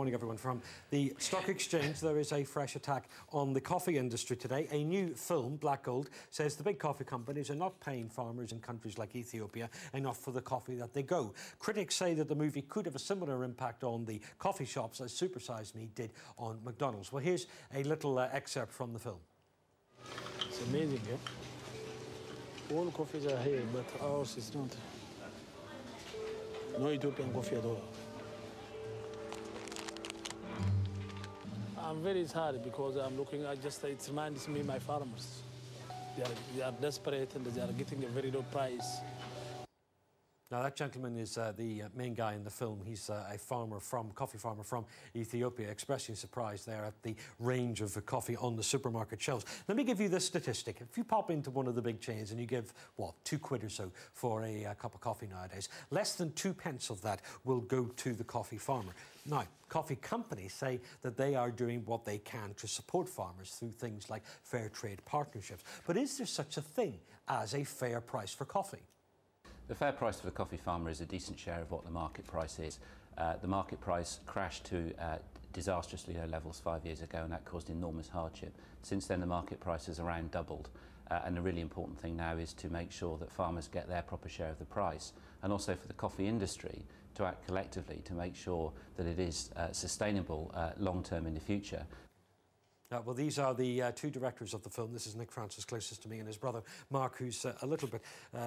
morning, everyone. From the stock exchange, there is a fresh attack on the coffee industry today. A new film, Black Gold, says the big coffee companies are not paying farmers in countries like Ethiopia enough for the coffee that they go. Critics say that the movie could have a similar impact on the coffee shops as Super Size Me did on McDonald's. Well, here's a little excerpt from the film. It's amazing, eh? All coffees are here, but ours is not. No Ethiopian coffee at all. I'm very sad because I'm looking at it reminds me of my farmers. They are desperate and they are getting a very low price. Now, that gentleman is the main guy in the film. He's a coffee farmer from Ethiopia, expressing surprise there at the range of coffee on the supermarket shelves. Let me give you this statistic. If you pop into one of the big chains and you give, what, £2 or so for a cup of coffee nowadays, less than 2 pence of that will go to the coffee farmer. Now, coffee companies say that they are doing what they can to support farmers through things like fair trade partnerships. But is there such a thing as a fair price for coffee? The fair price for the coffee farmer is a decent share of what the market price is. The market price crashed to disastrously low levels 5 years ago, and that caused enormous hardship. Since then, the market price has around doubled. And the really important thing now is to make sure that farmers get their proper share of the price, and also for the coffee industry to act collectively to make sure that it is sustainable long-term in the future. Well, these are the two directors of the film. This is Nick Francis, closest to me, and his brother, Marc, who's a little bit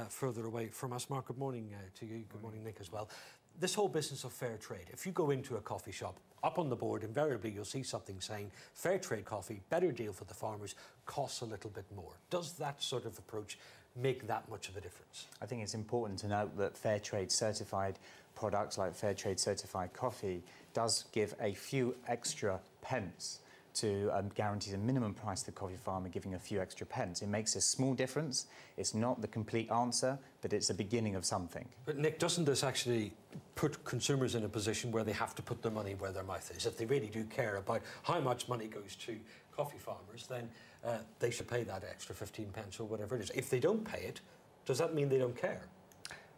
further away from us. Marc, good morning to you. Good morning, Nick, as well. This whole business of fair trade, if you go into a coffee shop, up on the board, invariably you'll see something saying fair trade coffee, better deal for the farmers, costs a little bit more. Does that sort of approach make that much of a difference? I think it's important to note that fair trade certified products like fair trade certified coffee does give a few extra pence to guarantee a minimum price to the coffee farmer, giving a few extra pence. It makes a small difference. It's not the complete answer, but it's a beginning of something. But Nick, doesn't this actually put consumers in a position where they have to put their money where their mouth is? If they really do care about how much money goes to coffee farmers, then they should pay that extra 15 pence or whatever it is. If they don't pay it, does that mean they don't care?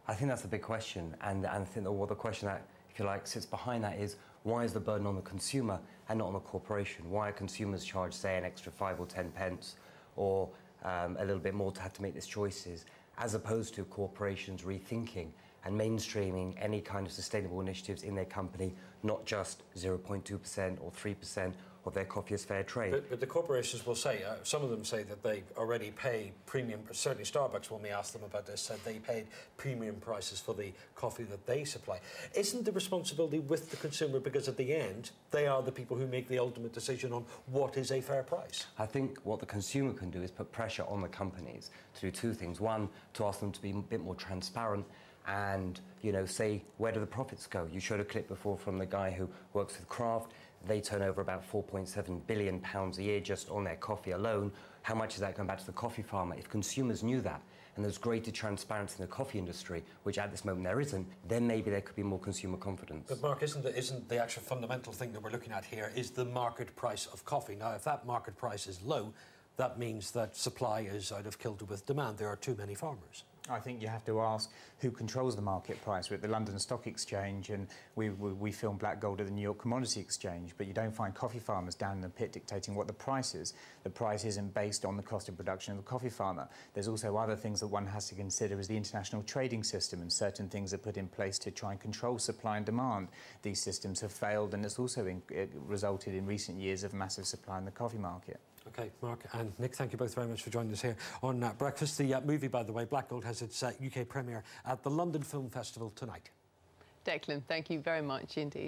I think that's a big question, and I think that the question that, if you like, sits behind that is, why is the burden on the consumer and not on the corporation? Why are consumers charged, say, an extra 5 or 10 pence or a little bit more to have to make these choices, as opposed to corporations rethinking and mainstreaming any kind of sustainable initiatives in their company, not just 0.2% or 3% of their coffee as fair trade. But the corporations will say, some of them say that they already pay premium, certainly Starbucks, when we asked them about this, said they paid premium prices for the coffee that they supply. Isn't the responsibility with the consumer, because at the end, they are the people who make the ultimate decision on what is a fair price? I think what the consumer can do is put pressure on the companies to do two things. One, to ask them to be a bit more transparent and, you know, say, where do the profits go? You showed a clip before from the guy who works with Kraft. They turn over about £4.7 billion a year just on their coffee alone. How much is that going back to the coffee farmer? If consumers knew that, and there's greater transparency in the coffee industry, which at this moment there isn't, then maybe there could be more consumer confidence. But Marc, isn't the actual fundamental thing that we're looking at here is the market price of coffee? Now, if that market price is low, that means that supply is out of kilter with demand. There are too many farmers. I think you have to ask who controls the market price. We're at the London Stock Exchange, and we film Black Gold at the New York Commodity Exchange, but you don't find coffee farmers down in the pit dictating what the price is. The price isn't based on the cost of production of the coffee farmer. There's also other things that one has to consider as the international trading system, and certain things are put in place to try and control supply and demand. These systems have failed, and it's also resulted in recent years of massive supply in the coffee market. OK, Marc and Nick, thank you both very much for joining us here on Breakfast. The movie, by the way, Black Gold, has its UK premiere at the London Film Festival tonight. Declan, thank you very much indeed.